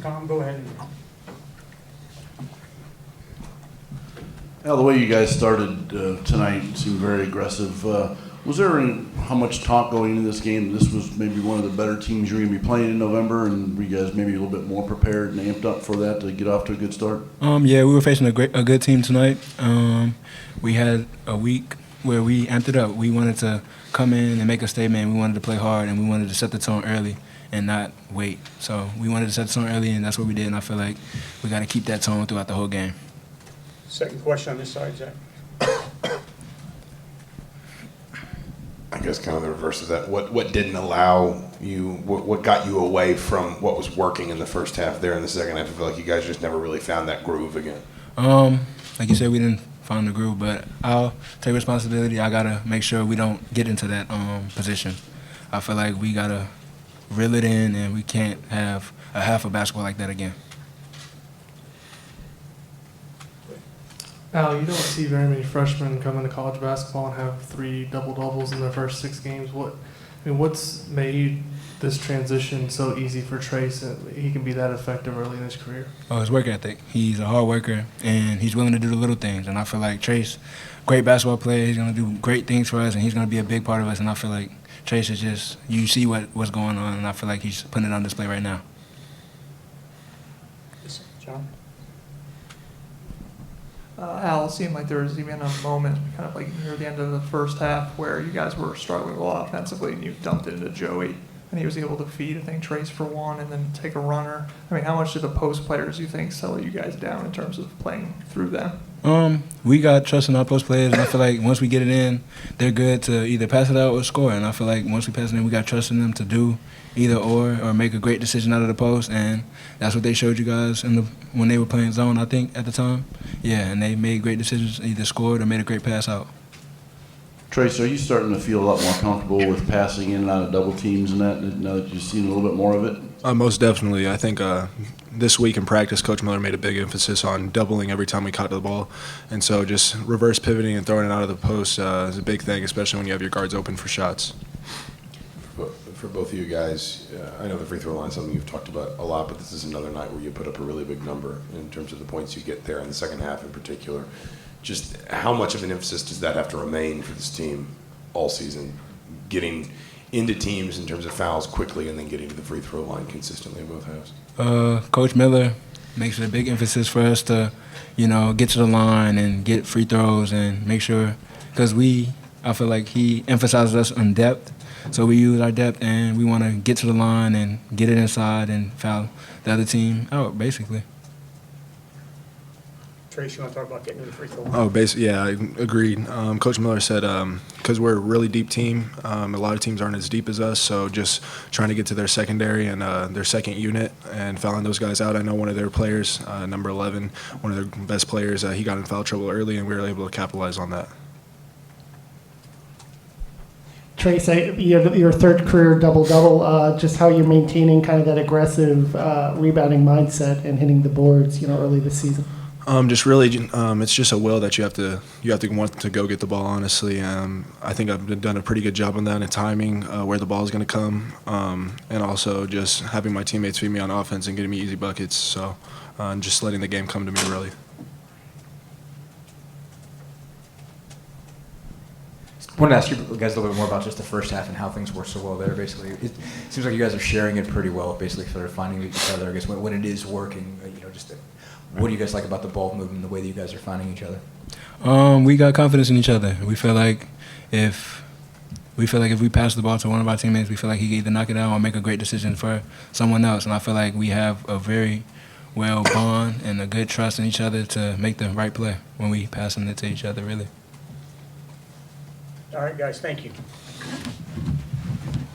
Peegs.com. Go ahead. The way you guys started tonight seemed very aggressive. Was there how much talk going into this game? This was maybe one of the better teams you're going to be playing in November, and were you guys maybe a little bit more prepared and amped up for that to get off to a good start? Yeah, we were facing a good team tonight. We had a week where we amped it up. We wanted to come in and make a statement. We wanted to play hard, and we wanted to set the tone early and not wait. So we wanted to set the tone early, and that's what we did. And I feel like we got to keep that tone throughout the whole game. Second question on this side, Zach. I guess kind of the reverse of that. What didn't allow you, what got you away from what was working in the first half there in the second half? I feel like you guys just never really found that groove again. Like you said, we didn't find the groove, but I'll take responsibility. I got to make sure we don't get into that position. I feel like we got to reel it in, and we can't have a half of basketball like that again. Al, you don't see very many freshmen come into college basketball and have 3 double-doubles in their first 6 games. What's made this transition so easy for Trayce that he can be that effective early in his career? Oh, his work ethic. He's a hard worker, and he's willing to do the little things. And I feel like Trayce, great basketball player, he's going to do great things for us, and he's going to be a big part of us. And I feel like Trayce is just, you see what's going on, and I feel like he's putting it on display right now. John? Al, it seemed like there was even a moment kind of like near the end of the first half where you guys were struggling a lot offensively and you dumped it into Joey and he was able to feed, I think, Trayce for one and then take a runner. I mean, how much did the post players, you think, settle you guys down in terms of playing through them? We got trust in our post players, and I feel like once we get it in, they're good to either pass it out or score. And I feel like once we pass it in, we got trust in them to do either or make a great decision out of the post, and that's what they showed you guys when they were playing zone, I think, at the time. Yeah, and they made great decisions, either scored or made a great pass out. Trayce, are you starting to feel a lot more comfortable with passing in and out of double teams and that, now that you've seen a little bit more of it? Most definitely. I think this week in practice, Coach Miller made a big emphasis on doubling every time we caught the ball. And so just reverse pivoting and throwing it out of the post is a big thing, especially when you have your guards open for shots. For both of you guys, I know the free throw line is something you've talked about a lot, but this is another night where you put up a really big number in terms of the points you get there in the second half in particular. Just how much of an emphasis does that have to remain for this team all season, getting into teams in terms of fouls quickly and then getting to the free throw line consistently in both halves? Coach Miller makes it a big emphasis for us to, get to the line and get free throws and make sure, because I feel like he emphasizes us on depth. So we use our depth, and we want to get to the line and get it inside and foul the other team out, basically. Trayce, you want to talk about getting to the free throw line? Oh, basically, yeah, I agreed. Coach Miller said because we're a really deep team, a lot of teams aren't as deep as us, so just trying to get to their secondary and their second unit and fouling those guys out. I know one of their players, number 11, one of their best players, he got in foul trouble early, and we were able to capitalize on that. Trayce, your third career double-double, just how you're maintaining kind of that aggressive rebounding mindset and hitting the boards, early this season. Just really, it's just a will that you have to want to go get the ball. Honestly, I think I've done a pretty good job on that and timing where the ball is going to come, and also just having my teammates feed me on offense and getting me easy buckets. So, just letting the game come to me really. I wanted to ask you guys a little bit more about just the first half and how things work so well there. Basically, it seems like you guys are sharing it pretty well. Basically, sort of finding each other. I guess when it is working, what do you guys like about the ball movement, the way that you guys are finding each other? We got confidence in each other. We feel like if we pass the ball to one of our teammates, we feel like he can either knock it out or make a great decision for someone else. And I feel like we have a very well bond and a good trust in each other to make the right play when we passing it to each other. Really. All right, guys, thank you.